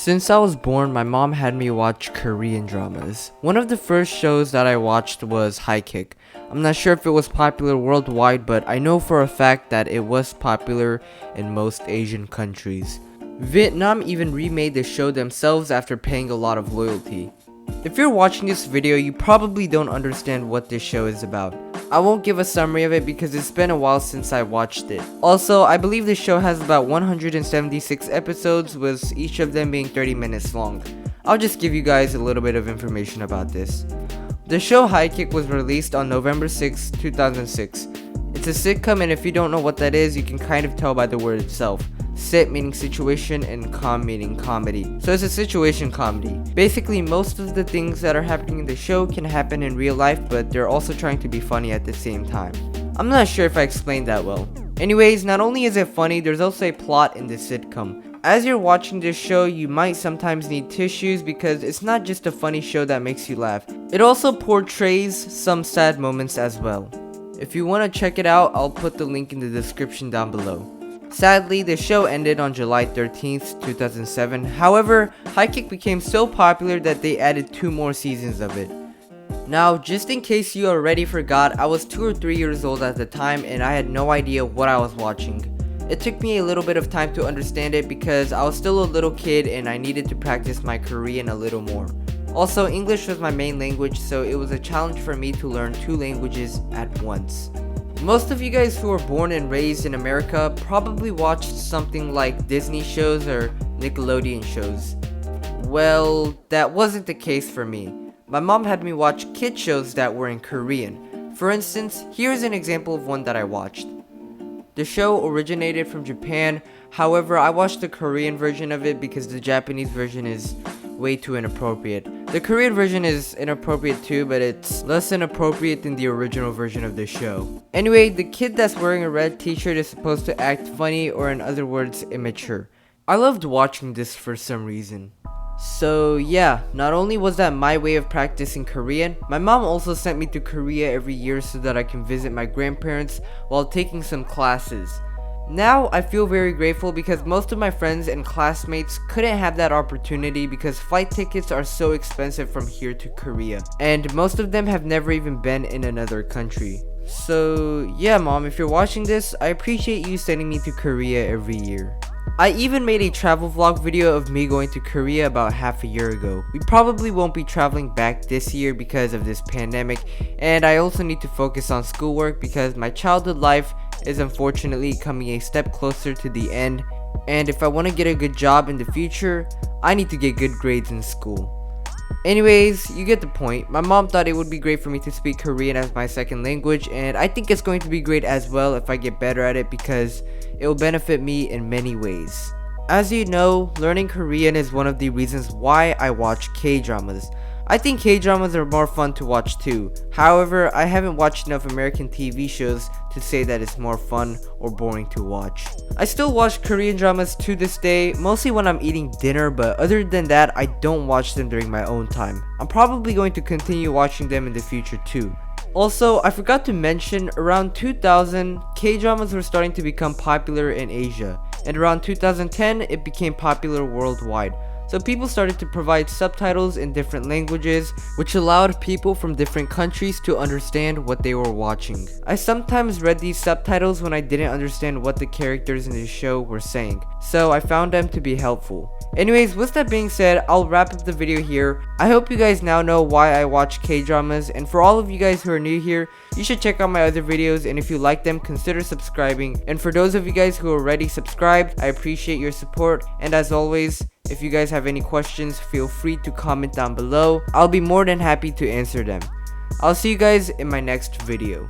Since I was born, my mom had me watch Korean dramas. One of the first shows that I watched was High Kick. I'm not sure if it was popular worldwide, but I know for a fact that it was popular in most Asian countries. Vietnam even remade the show themselves after paying a lot of loyalty. If you're watching this video, you probably don't understand what this show is about. I won't give a summary of it because it's been a while since I watched it. Also, I believe the show has about 176 episodes, with each of them being 30 minutes long. I'll just give you guys a little bit of information about this. The show High Kick was released on November 6, 2006. It's a sitcom, and if you don't know what that is, you can kind of tell by the word itself. Sit meaning situation and com meaning comedy. So it's a situation comedy. Basically, most of the things that are happening in the show can happen in real life, but they're also trying to be funny at the same time. I'm not sure if I explained that well. Anyways, not only is it funny, there's also a plot in this sitcom. As you're watching this show, you might sometimes need tissues because it's not just a funny show that makes you laugh. It also portrays some sad moments as well. If you want to check it out, I'll put the link in the description down below. Sadly, the show ended on July 13th, 2007. However, High Kick became so popular that they added 2 more seasons of it. Now, just in case you already forgot, I was 2 or 3 years old at the time and I had no idea what I was watching. It took me a little bit of time to understand it because I was still a little kid and I needed to practice my Korean a little more. Also, English was my main language, so it was a challenge for me to learn 2 languages at once. Most of you guys who were born and raised in America probably watched something like Disney shows or Nickelodeon shows. Well, that wasn't the case for me. My mom had me watch kid shows that were in Korean. For instance, here's an example of one that I watched. The show originated from Japan, however, I watched the Korean version of it because the Japanese version is way too inappropriate. The Korean version is inappropriate too, but it's less inappropriate than the original version of the show. Anyway, the kid that's wearing a red t-shirt is supposed to act funny, or in other words, immature. I loved watching this for some reason. So yeah, not only was that my way of practicing Korean, my mom also sent me to Korea every year so that I can visit my grandparents while taking some classes. Now, I feel very grateful because most of my friends and classmates couldn't have that opportunity because flight tickets are so expensive from here to Korea, and most of them have never even been in another country. So yeah, mom, if you're watching this, I appreciate you sending me to Korea every year. I even made a travel vlog video of me going to Korea about half a year ago. We probably won't be traveling back this year because of this pandemic, and I also need to focus on schoolwork because my childhood life is unfortunately coming a step closer to the end, and if I want to get a good job in the future, I need to get good grades in school. Anyways, you get the point. My mom thought it would be great for me to speak Korean as my second language, and I think it's going to be great as well if I get better at it because it will benefit me in many ways. As you know, learning Korean is one of the reasons why I watch K-dramas. I think K-dramas are more fun to watch too. However, I haven't watched enough American TV shows to say that it's more fun or boring to watch. I still watch Korean dramas to this day, mostly when I'm eating dinner, but other than that, I don't watch them during my own time. I'm probably going to continue watching them in the future too. Also, I forgot to mention, around 2000, K-dramas were starting to become popular in Asia, and around 2010, it became popular worldwide. So people started to provide subtitles in different languages, which allowed people from different countries to understand what they were watching. I sometimes read these subtitles when I didn't understand what the characters in the show were saying, so I found them to be helpful. Anyways, with that being said, I'll wrap up the video here. I hope you guys now know why I watch K-dramas, and for all of you guys who are new here, you should check out my other videos, and if you like them, consider subscribing. And for those of you guys who are already subscribed, I appreciate your support, and as always, if you guys have any questions, feel free to comment down below. I'll be more than happy to answer them. I'll see you guys in my next video.